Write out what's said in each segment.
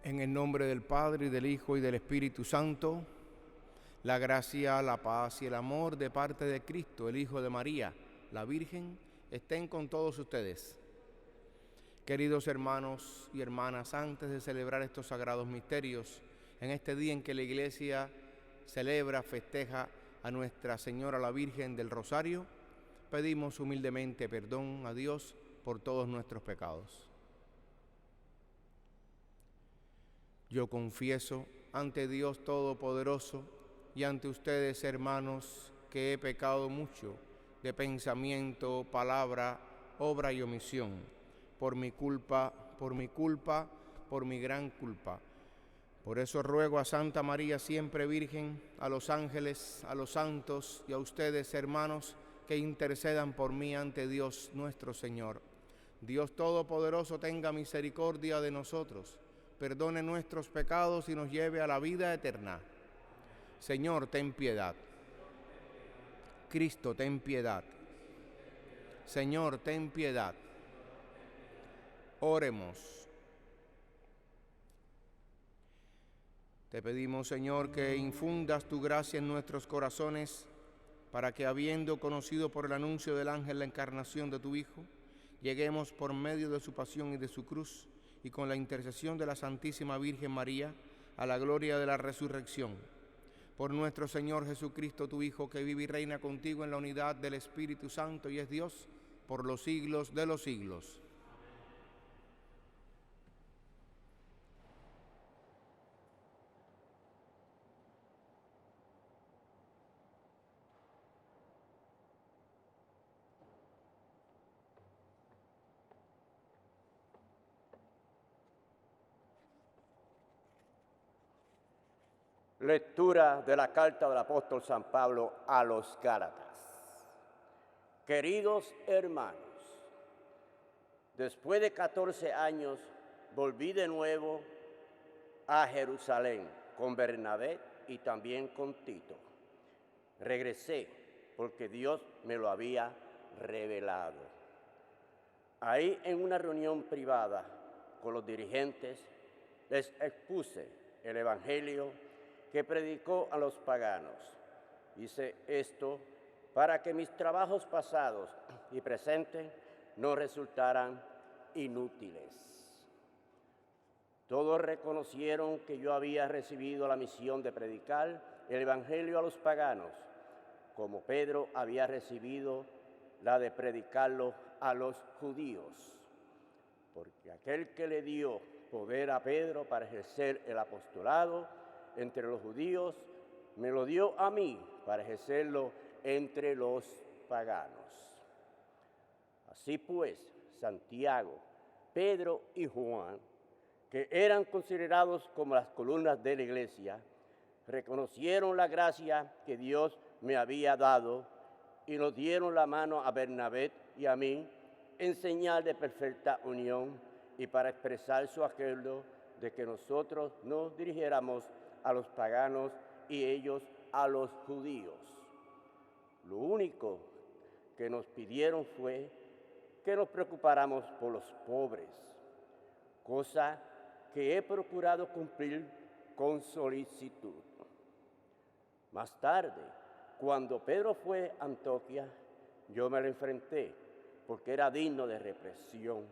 En el nombre del Padre, y del Hijo, y del Espíritu Santo, la gracia, la paz y el amor de parte de Cristo, el Hijo de María, la Virgen, estén con todos ustedes. Queridos hermanos y hermanas, antes de celebrar estos sagrados misterios, en este día en que la Iglesia celebra, festeja a Nuestra Señora la Virgen del Rosario, pedimos humildemente perdón a Dios por todos nuestros pecados. Yo confieso ante Dios Todopoderoso y ante ustedes, hermanos, que he pecado mucho de pensamiento, palabra, obra y omisión, por mi culpa, por mi gran culpa. Por eso ruego a Santa María, siempre Virgen, a los ángeles, a los santos y a ustedes, hermanos, que intercedan por mí ante Dios nuestro Señor. Dios Todopoderoso tenga misericordia de nosotros, perdone nuestros pecados y nos lleve a la vida eterna. Señor, ten piedad. Cristo, ten piedad. Señor, ten piedad. Oremos. Te pedimos, Señor, que infundas tu gracia en nuestros corazones para que, habiendo conocido por el anuncio del ángel la encarnación de tu Hijo, lleguemos por medio de su pasión y de su cruz y con la intercesión de la Santísima Virgen María a la gloria de la resurrección. Por nuestro Señor Jesucristo, tu Hijo, que vive y reina contigo en la unidad del Espíritu Santo y es Dios por los siglos de los siglos. Lectura de la carta del apóstol San Pablo a los Gálatas. Queridos hermanos, después de 14 años volví de nuevo a Jerusalén con Bernabé y también con Tito. Regresé porque Dios me lo había revelado. Ahí, en una reunión privada con los dirigentes, les expuse el evangelio que predicó a los paganos. Hice esto para que mis trabajos pasados y presentes no resultaran inútiles. Todos reconocieron que yo había recibido la misión de predicar el evangelio a los paganos, como Pedro había recibido la de predicarlo a los judíos. Porque aquel que le dio poder a Pedro para ejercer el apostolado entre los judíos, me lo dio a mí para ejercerlo entre los paganos. Así pues, Santiago, Pedro y Juan, que eran considerados como las columnas de la iglesia, reconocieron la gracia que Dios me había dado y nos dieron la mano a Bernabé y a mí en señal de perfecta unión y para expresar su acuerdo de que nosotros nos dirigiéramos a los paganos y ellos a los judíos. Lo único que nos pidieron fue que nos preocupáramos por los pobres, cosa que he procurado cumplir con solicitud. Más tarde, cuando Pedro fue a Antioquía, yo me lo enfrenté porque era digno de represión.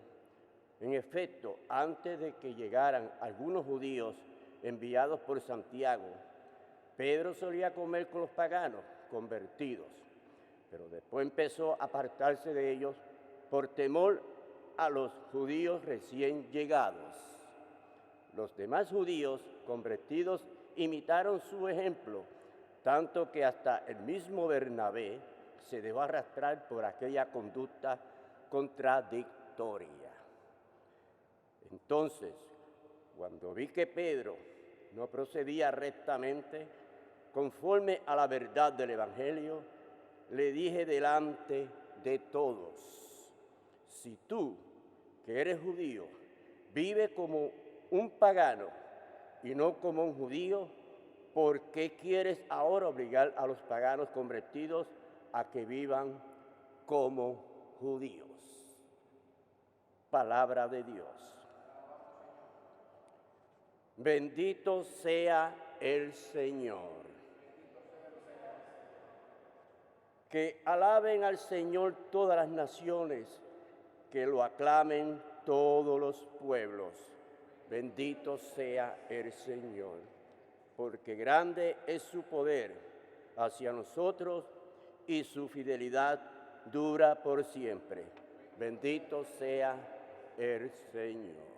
En efecto, antes de que llegaran algunos judíos enviados por Santiago, Pedro solía comer con los paganos convertidos, pero después empezó a apartarse de ellos por temor a los judíos recién llegados. Los demás judíos convertidos imitaron su ejemplo, tanto que hasta el mismo Bernabé se dejó arrastrar por aquella conducta contradictoria. Entonces, cuando vi que Pedro no procedía rectamente, conforme a la verdad del Evangelio, le dije delante de todos: si tú, que eres judío, vives como un pagano y no como un judío, ¿por qué quieres ahora obligar a los paganos convertidos a que vivan como judíos? Palabra de Dios. Bendito sea el Señor. Que alaben al Señor todas las naciones, que lo aclamen todos los pueblos. Bendito sea el Señor, porque grande es su poder hacia nosotros y su fidelidad dura por siempre. Bendito sea el Señor.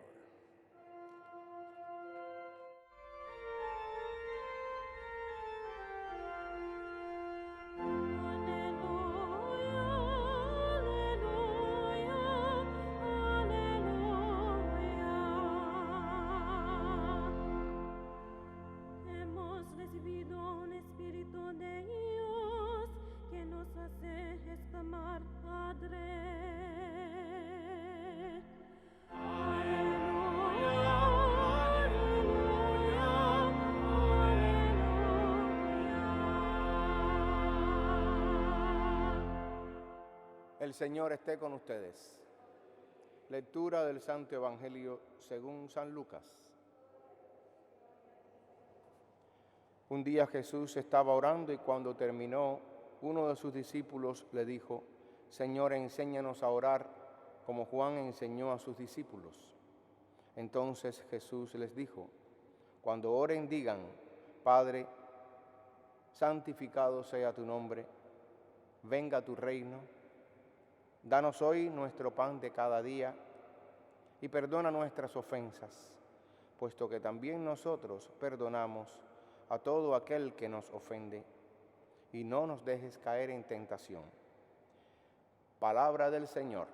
El Señor esté con ustedes. Lectura del Santo Evangelio según San Lucas. Un día Jesús estaba orando y cuando terminó, uno de sus discípulos le dijo: Señor, enséñanos a orar como Juan enseñó a sus discípulos. Entonces Jesús les dijo: cuando oren digan: Padre, santificado sea tu nombre, venga tu reino. Danos hoy nuestro pan de cada día y perdona nuestras ofensas, puesto que también nosotros perdonamos a todo aquel que nos ofende, y no nos dejes caer en tentación. Palabra del Señor.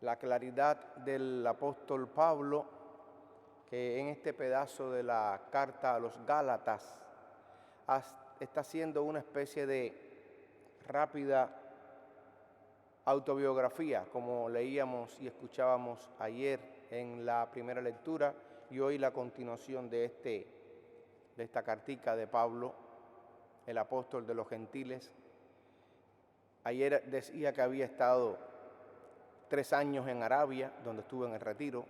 La claridad del apóstol Pablo, que en este pedazo de la carta a los Gálatas está haciendo una especie de rápida autobiografía, como leíamos y escuchábamos ayer en la primera lectura y hoy la continuación de esta cartica de Pablo, el apóstol de los gentiles. Ayer decía que había estado 3 años en Arabia, donde estuvo en el retiro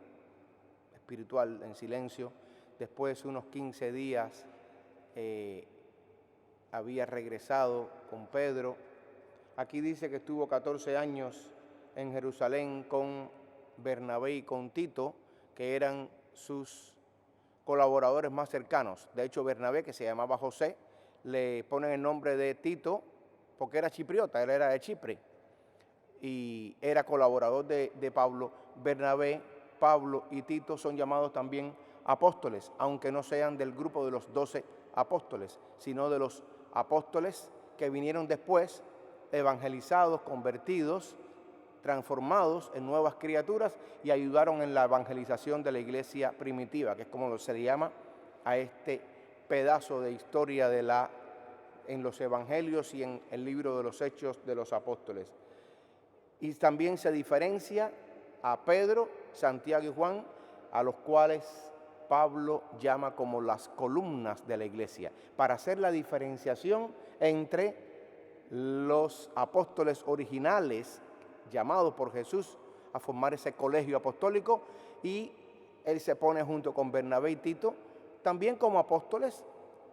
espiritual, en silencio. Después, unos 15 días, había regresado con Pedro. Aquí dice que estuvo 14 años en Jerusalén con Bernabé y con Tito, que eran sus colaboradores más cercanos. De hecho, Bernabé, que se llamaba José, le ponen el nombre de Tito porque era chipriota, él era de Chipre y era colaborador de Pablo. Bernabé, Pablo y Tito son llamados también apóstoles, aunque no sean del grupo de los 12 apóstoles, sino de los apóstoles que vinieron después, evangelizados, convertidos, transformados en nuevas criaturas y ayudaron en la evangelización de la iglesia primitiva, que es como se le llama a este pedazo de historia en los evangelios y en el libro de los Hechos de los Apóstoles. Y también se diferencia a Pedro, Santiago y Juan, a los cuales Pablo llama como las columnas de la iglesia, para hacer la diferenciación entre los apóstoles originales llamados por Jesús a formar ese colegio apostólico, y él se pone junto con Bernabé y Tito también como apóstoles,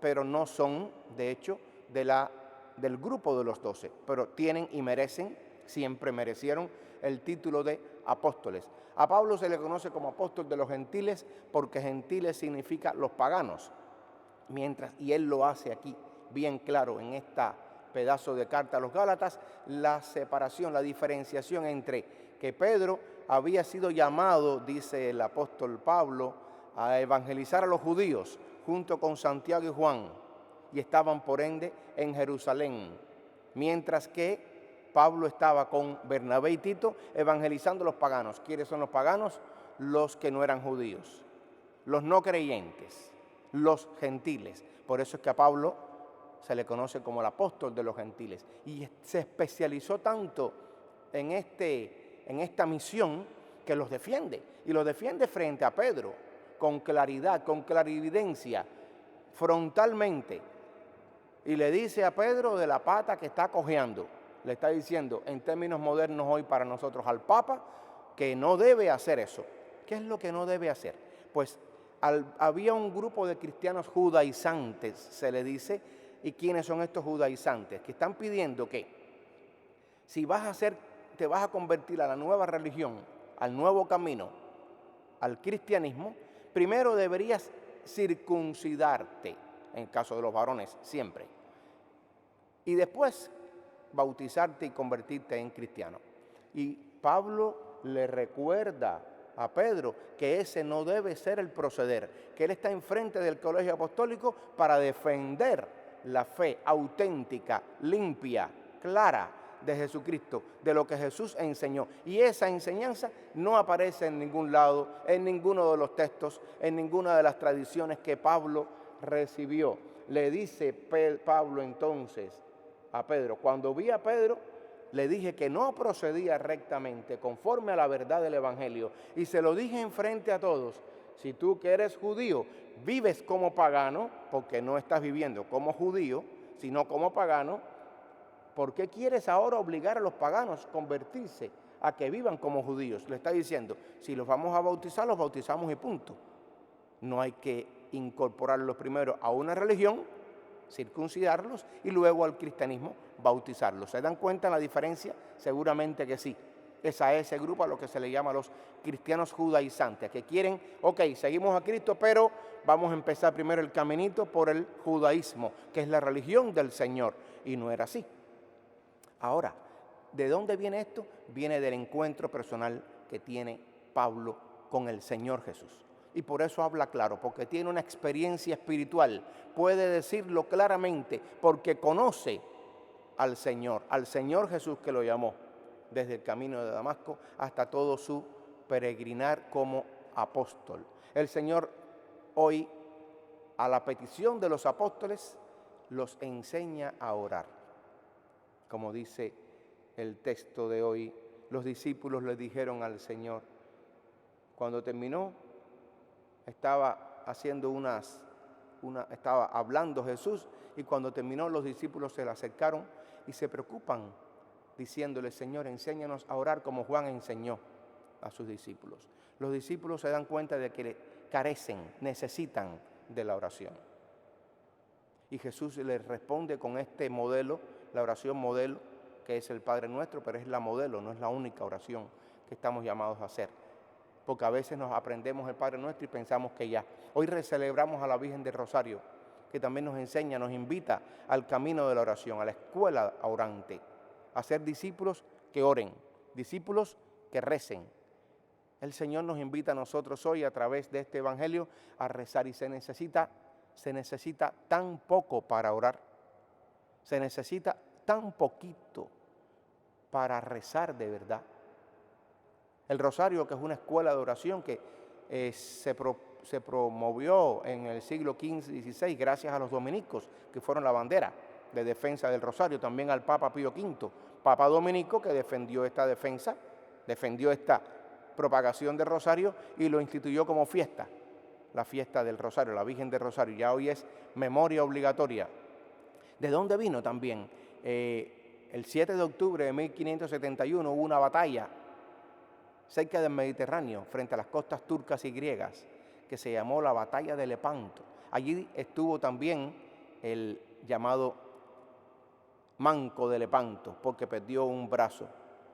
pero no son, de hecho, del grupo de los 12, pero tienen y merecen, siempre merecieron el título de apóstoles. A Pablo se le conoce como apóstol de los gentiles porque gentiles significa los paganos, y él lo hace aquí bien claro en esta pedazo de carta a los Gálatas, la separación, la diferenciación entre que Pedro había sido llamado, dice el apóstol Pablo, a evangelizar a los judíos junto con Santiago y Juan, y estaban por ende en Jerusalén, mientras que Pablo estaba con Bernabé y Tito evangelizando a los paganos. ¿Quiénes son los paganos? Los que no eran judíos, los no creyentes, los gentiles. Por eso es que a Pablo se le conoce como el apóstol de los gentiles. Y se especializó tanto en esta misión que los defiende. Y los defiende frente a Pedro, con claridad, con clarividencia, frontalmente. Y le dice a Pedro de la pata que está cojeando: Le está diciendo en términos modernos hoy para nosotros al Papa que no debe hacer eso. ¿Qué es lo que no debe hacer? Pues había un grupo de cristianos judaizantes, se le dice. ¿Y quiénes son estos judaizantes? Que están pidiendo que si te vas a convertir a la nueva religión, al nuevo camino, al cristianismo, primero deberías circuncidarte, en el caso de los varones, siempre. Y después bautizarte y convertirte en cristiano. Y Pablo le recuerda a Pedro que ese no debe ser el proceder, que él está enfrente del colegio apostólico para defender la fe auténtica, limpia, clara de Jesucristo, de lo que Jesús enseñó. Y esa enseñanza no aparece en ningún lado, en ninguno de los textos, en ninguna de las tradiciones que Pablo recibió. Le dice Pablo entonces a Pedro, cuando vi a Pedro, le dije que no procedía rectamente, conforme a la verdad del Evangelio, y se lo dije enfrente a todos. Si tú que eres judío vives como pagano, porque no estás viviendo como judío, sino como pagano, ¿por qué quieres ahora obligar a los paganos a convertirse, a que vivan como judíos? Le está diciendo, si los vamos a bautizar, los bautizamos y punto. No hay que incorporarlos primero a una religión, circuncidarlos, y luego al cristianismo, bautizarlos. ¿Se dan cuenta la diferencia? Seguramente que sí. Es a ese grupo a lo que se le llama los cristianos judaizantes, que quieren, ok, seguimos a Cristo, pero vamos a empezar primero el caminito por el judaísmo, que es la religión del Señor. Y no era así. Ahora, ¿de dónde viene esto? Viene del encuentro personal que tiene Pablo con el Señor Jesús. Y por eso habla claro, porque tiene una experiencia espiritual. Puede decirlo claramente, porque conoce al Señor Jesús que lo llamó desde el camino de Damasco hasta todo su peregrinar como apóstol. El Señor hoy, a la petición de los apóstoles, los enseña a orar. Como dice el texto de hoy, los discípulos le dijeron al Señor, cuando terminó, estaba hablando Jesús, y cuando terminó los discípulos se le acercaron y se preocupan, diciéndole, Señor, enséñanos a orar como Juan enseñó a sus discípulos. Los discípulos se dan cuenta de que carecen, necesitan de la oración. Y Jesús les responde con este modelo, la oración modelo, que es el Padre Nuestro, pero es la modelo, no es la única oración que estamos llamados a hacer. Porque a veces nos aprendemos el Padre Nuestro y pensamos que ya. Hoy celebramos a la Virgen del Rosario, que también nos enseña, nos invita al camino de la oración, a la escuela orante, a ser discípulos que oren, discípulos que recen. El Señor nos invita a nosotros hoy a través de este Evangelio a rezar, y se necesita tan poco para orar, se necesita tan poquito para rezar de verdad. El rosario, que es una escuela de oración que se promovió en el siglo XV y XVI gracias a los dominicos, que fueron la bandera de defensa del rosario, también al Papa Pío V, Papa dominico, que defendió esta defensa, defendió esta propagación del rosario y lo instituyó como fiesta, la fiesta del rosario, la Virgen del Rosario. Ya hoy es memoria obligatoria. ¿De dónde vino también? El 7 de octubre de 1571 hubo una batalla cerca del Mediterráneo, frente a las costas turcas y griegas, que se llamó la Batalla de Lepanto. Allí estuvo también el llamado Manco de Lepanto, porque perdió un brazo.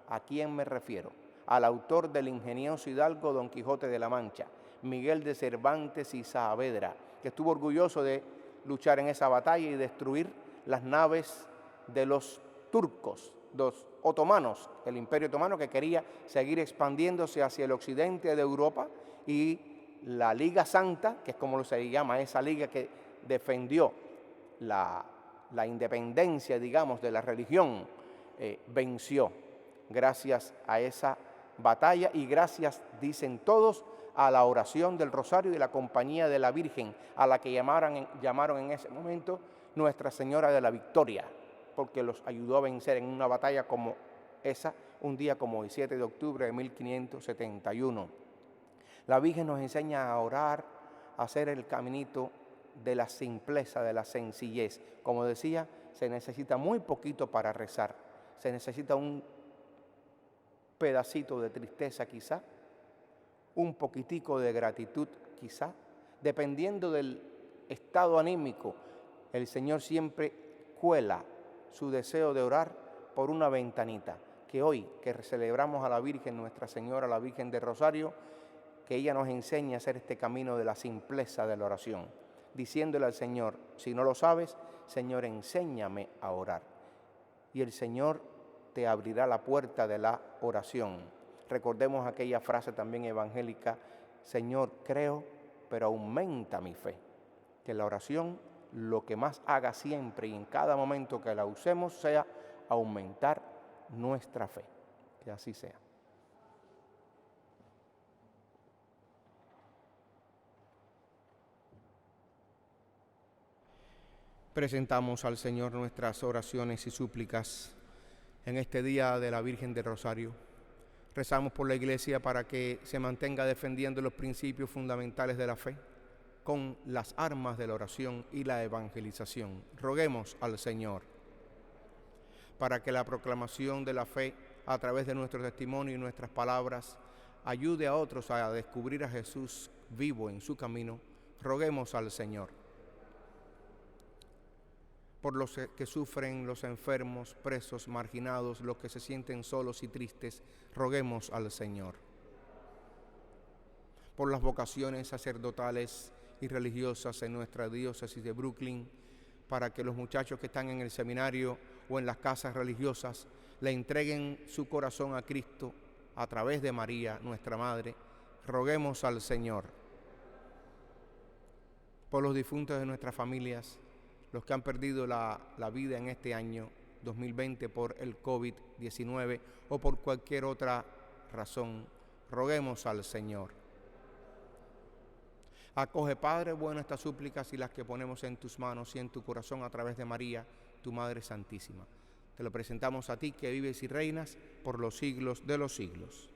¿A quién me refiero? Al autor del ingenioso hidalgo Don Quijote de la Mancha, Miguel de Cervantes y Saavedra, que estuvo orgulloso de luchar en esa batalla y destruir las naves de los turcos, los otomanos, el Imperio Otomano, que quería seguir expandiéndose hacia el occidente de Europa, y la Liga Santa, que es como se llama esa liga que defendió la independencia, digamos, de la religión, venció gracias a esa batalla y gracias, dicen todos, a la oración del Rosario y la compañía de la Virgen, a la que llamaron en ese momento Nuestra Señora de la Victoria, porque los ayudó a vencer en una batalla como esa, un día como el 7 de octubre de 1571. La Virgen nos enseña a orar, a hacer el caminito de la simpleza, de la sencillez. Como decía, se necesita muy poquito para rezar. Se necesita un pedacito de tristeza quizá, un poquitico de gratitud quizá, dependiendo del estado anímico. El Señor siempre cuela su deseo de orar por una ventanita, que hoy que celebramos a la Virgen, Nuestra Señora, la Virgen de Rosario, que ella nos enseñe a hacer este camino de la simpleza de la oración, diciéndole al Señor, si no lo sabes, Señor, enséñame a orar. Y el Señor te abrirá la puerta de la oración. Recordemos aquella frase también evangélica, Señor, creo, pero aumenta mi fe. Que la oración lo que más haga siempre y en cada momento que la usemos sea aumentar nuestra fe. Que así sea. Presentamos al Señor nuestras oraciones y súplicas en este día de la Virgen del Rosario. Rezamos por la Iglesia para que se mantenga defendiendo los principios fundamentales de la fe con las armas de la oración y la evangelización. Roguemos al Señor para que la proclamación de la fe a través de nuestro testimonio y nuestras palabras ayude a otros a descubrir a Jesús vivo en su camino. Roguemos al Señor. Por los que sufren, los enfermos, presos, marginados, los que se sienten solos y tristes, roguemos al Señor. Por las vocaciones sacerdotales y religiosas en nuestra diócesis de Brooklyn, para que los muchachos que están en el seminario o en las casas religiosas le entreguen su corazón a Cristo a través de María, nuestra Madre, roguemos al Señor. Por los difuntos de nuestras familias, los que han perdido la vida en este año 2020 por el COVID-19 o por cualquier otra razón, roguemos al Señor. Acoge, Padre bueno, estas súplicas y las que ponemos en tus manos y en tu corazón a través de María, tu Madre Santísima. Te lo presentamos a ti que vives y reinas por los siglos de los siglos.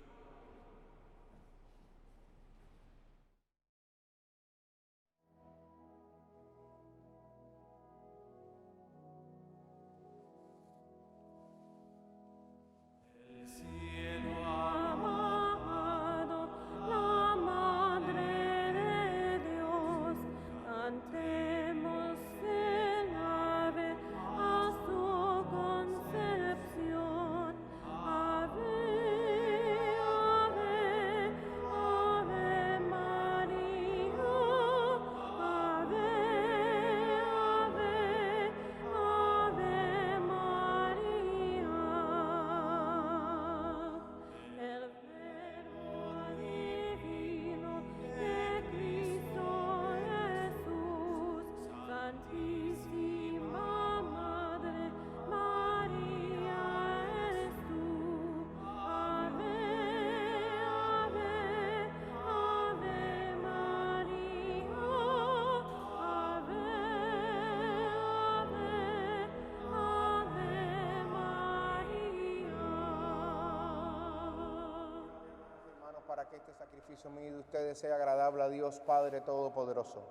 Para que este sacrificio mío de ustedes sea agradable a Dios Padre Todopoderoso.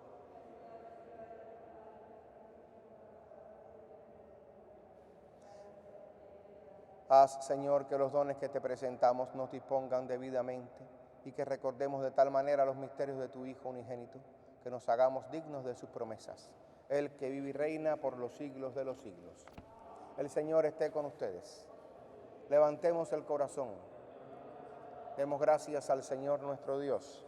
Haz, Señor, que los dones que te presentamos nos dispongan debidamente y que recordemos de tal manera los misterios de tu Hijo unigénito, que nos hagamos dignos de sus promesas. Él que vive y reina por los siglos de los siglos. El Señor esté con ustedes. Levantemos el corazón. Demos gracias al Señor nuestro Dios.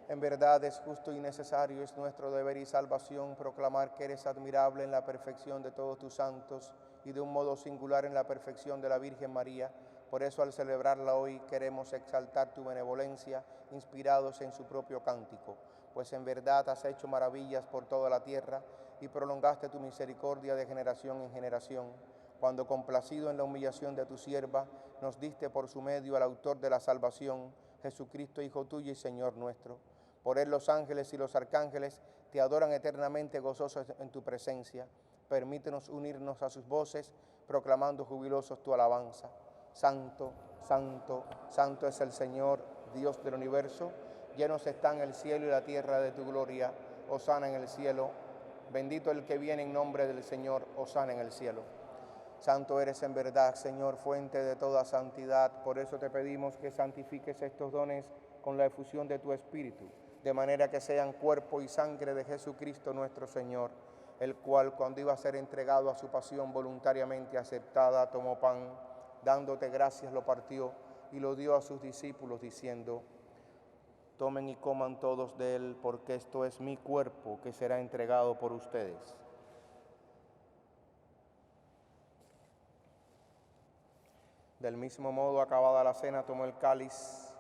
En verdad es justo y necesario, es nuestro deber y salvación proclamar que eres admirable en la perfección de todos tus santos y de un modo singular en la perfección de la Virgen María. Por eso al celebrarla hoy queremos exaltar tu benevolencia, inspirados en su propio cántico, pues en verdad has hecho maravillas por toda la tierra y prolongaste tu misericordia de generación en generación, cuando complacido en la humillación de tu sierva, nos diste por su medio al autor de la salvación, Jesucristo, Hijo tuyo y Señor nuestro. Por él los ángeles y los arcángeles te adoran eternamente gozosos en tu presencia. Permítenos unirnos a sus voces, proclamando jubilosos tu alabanza. Santo, santo, santo es el Señor, Dios del universo. Llenos están el cielo y la tierra de tu gloria. Hosana en el cielo. Bendito el que viene en nombre del Señor. Hosana en el cielo. Santo eres en verdad, Señor, fuente de toda santidad. Por eso te pedimos que santifiques estos dones con la efusión de tu Espíritu, de manera que sean cuerpo y sangre de Jesucristo nuestro Señor, el cual, cuando iba a ser entregado a su pasión voluntariamente aceptada, tomó pan, dándote gracias, lo partió y lo dio a sus discípulos, diciendo: tomen y coman todos de él, porque esto es mi cuerpo que será entregado por ustedes. Del mismo modo, acabada la cena, tomó el cáliz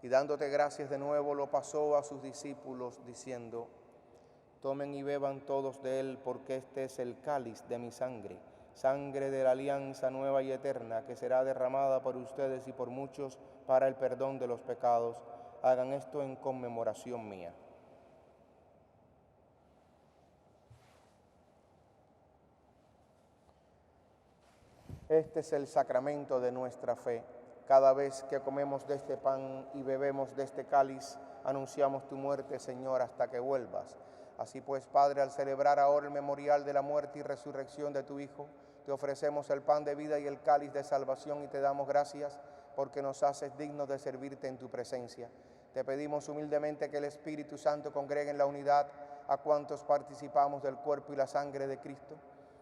y dándote gracias de nuevo, lo pasó a sus discípulos, diciendo: tomen y beban todos de él, porque este es el cáliz de mi sangre, sangre de la alianza nueva y eterna, que será derramada por ustedes y por muchos para el perdón de los pecados. Hagan esto en conmemoración mía. Este es el sacramento de nuestra fe. Cada vez que comemos de este pan y bebemos de este cáliz, anunciamos tu muerte, Señor, hasta que vuelvas. Así pues, Padre, al celebrar ahora el memorial de la muerte y resurrección de tu Hijo, te ofrecemos el pan de vida y el cáliz de salvación y te damos gracias porque nos haces dignos de servirte en tu presencia. Te pedimos humildemente que el Espíritu Santo congregue en la unidad a cuantos participamos del cuerpo y la sangre de Cristo.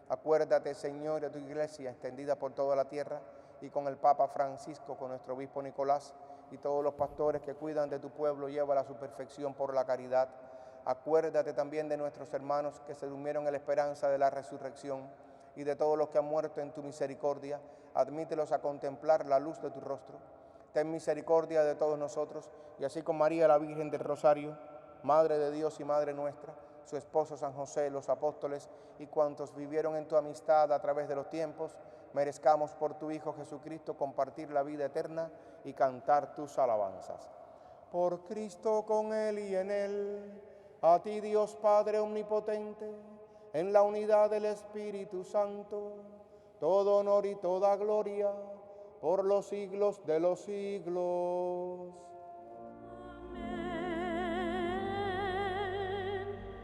Acuérdate, Señor, de tu iglesia extendida por toda la tierra y con el Papa Francisco, con nuestro obispo Nicolás y todos los pastores que cuidan de tu pueblo, llévala a su perfección por la caridad. Acuérdate también de nuestros hermanos que se durmieron en la esperanza de la resurrección y de todos los que han muerto en tu misericordia. Admítelos a contemplar la luz de tu rostro. Ten misericordia de todos nosotros y así con María, la Virgen del Rosario, Madre de Dios y Madre nuestra, su esposo San José, los apóstoles y cuantos vivieron en tu amistad a través de los tiempos, merezcamos por tu Hijo Jesucristo compartir la vida eterna y cantar tus alabanzas. Por Cristo, con Él y en Él, a ti Dios Padre omnipotente, en la unidad del Espíritu Santo, todo honor y toda gloria por los siglos de los siglos.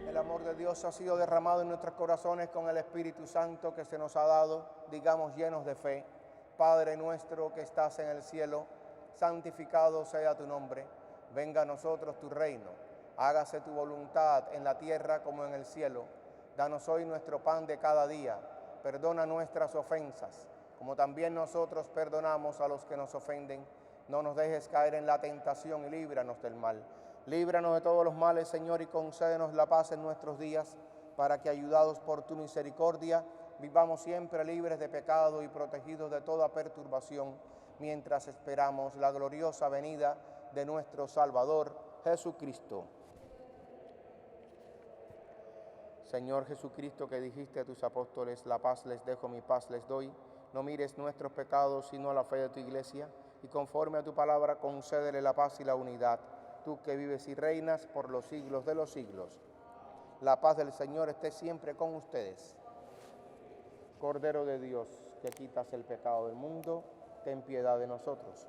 El amor de Dios ha sido derramado en nuestros corazones con el Espíritu Santo que se nos ha dado, digamos llenos de fe. Padre nuestro que estás en el cielo, santificado sea tu nombre. Venga a nosotros tu reino. Hágase tu voluntad en la tierra como en el cielo. Danos hoy nuestro pan de cada día. Perdona nuestras ofensas, como también nosotros perdonamos a los que nos ofenden. No nos dejes caer en la tentación y líbranos del mal. Líbranos de todos los males, Señor, y concédenos la paz en nuestros días, para que, ayudados por tu misericordia, vivamos siempre libres de pecado y protegidos de toda perturbación, mientras esperamos la gloriosa venida de nuestro Salvador, Jesucristo. Señor Jesucristo, que dijiste a tus apóstoles: la paz les dejo, mi paz les doy, no mires nuestros pecados, sino la fe de tu iglesia, y conforme a tu palabra concédele la paz y la unidad, tú que vives y reinas por los siglos de los siglos. La paz del Señor esté siempre con ustedes. Cordero de Dios, que quitas el pecado del mundo, ten piedad de nosotros.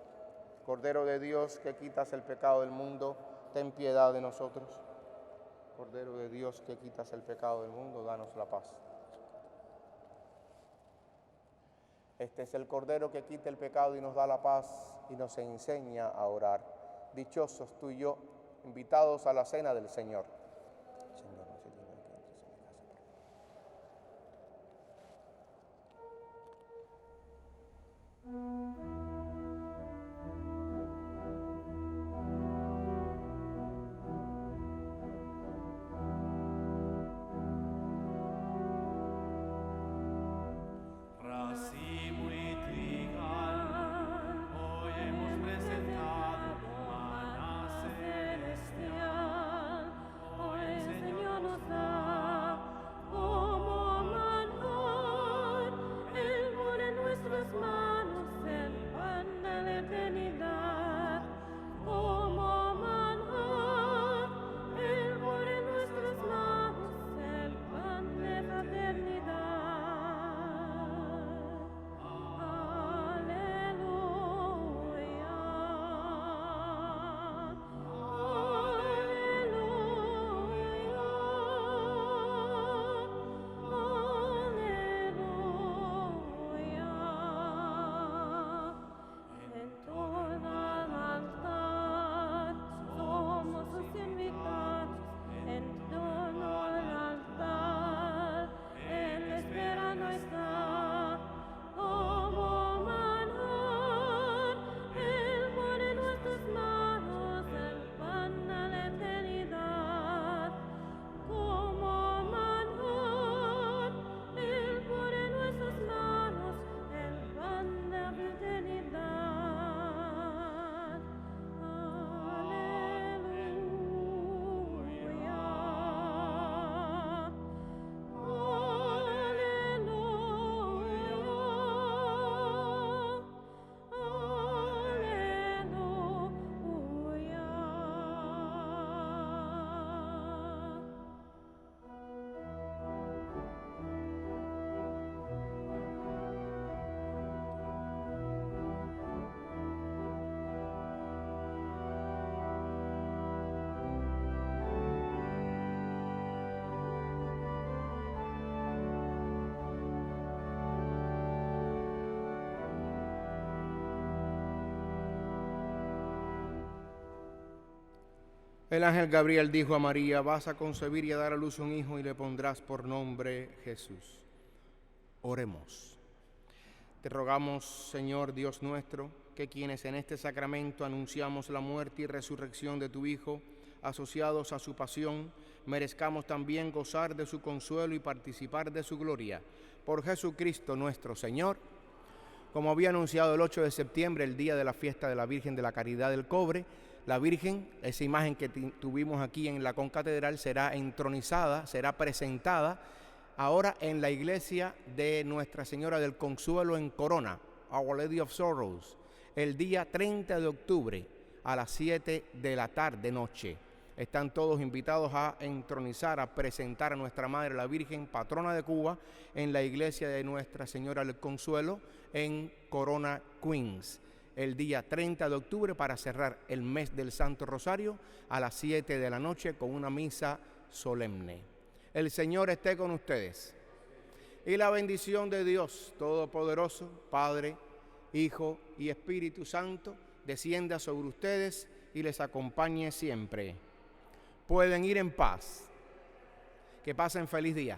Cordero de Dios, que quitas el pecado del mundo, ten piedad de nosotros. Cordero de Dios, que quitas el pecado del mundo, danos la paz. Este es el Cordero que quita el pecado y nos da la paz y nos enseña a orar. Dichosos tú y yo, invitados a la cena del Señor. Señor, no soy digno de que entres en mi casa. Racimo y trigal, hoy hemos presentado maná celestial. Hoy el Señor nos da como maná, Él pone en nuestras manos el pan. El ángel Gabriel dijo a María: vas a concebir y a dar a luz un hijo y le pondrás por nombre Jesús. Oremos. Te rogamos, Señor Dios nuestro, que quienes en este sacramento anunciamos la muerte y resurrección de tu Hijo, asociados a su pasión, merezcamos también gozar de su consuelo y participar de su gloria. Por Jesucristo nuestro Señor. Como había anunciado el 8 de septiembre, el día de la fiesta de la Virgen de la Caridad del Cobre, la Virgen, esa imagen que tuvimos aquí en la concatedral, será entronizada, será presentada ahora en la iglesia de Nuestra Señora del Consuelo en Corona, Our Lady of Sorrows, el día 30 de octubre a las 7 de la tarde noche. Están todos invitados a entronizar, a presentar a Nuestra Madre la Virgen, patrona de Cuba, en la iglesia de Nuestra Señora del Consuelo en Corona, Queens, el día 30 de octubre para cerrar el mes del Santo Rosario a las 7 de la noche con una misa solemne. El Señor esté con ustedes. Y la bendición de Dios Todopoderoso, Padre, Hijo y Espíritu Santo, descienda sobre ustedes y les acompañe siempre. Pueden ir en paz. Que pasen feliz día.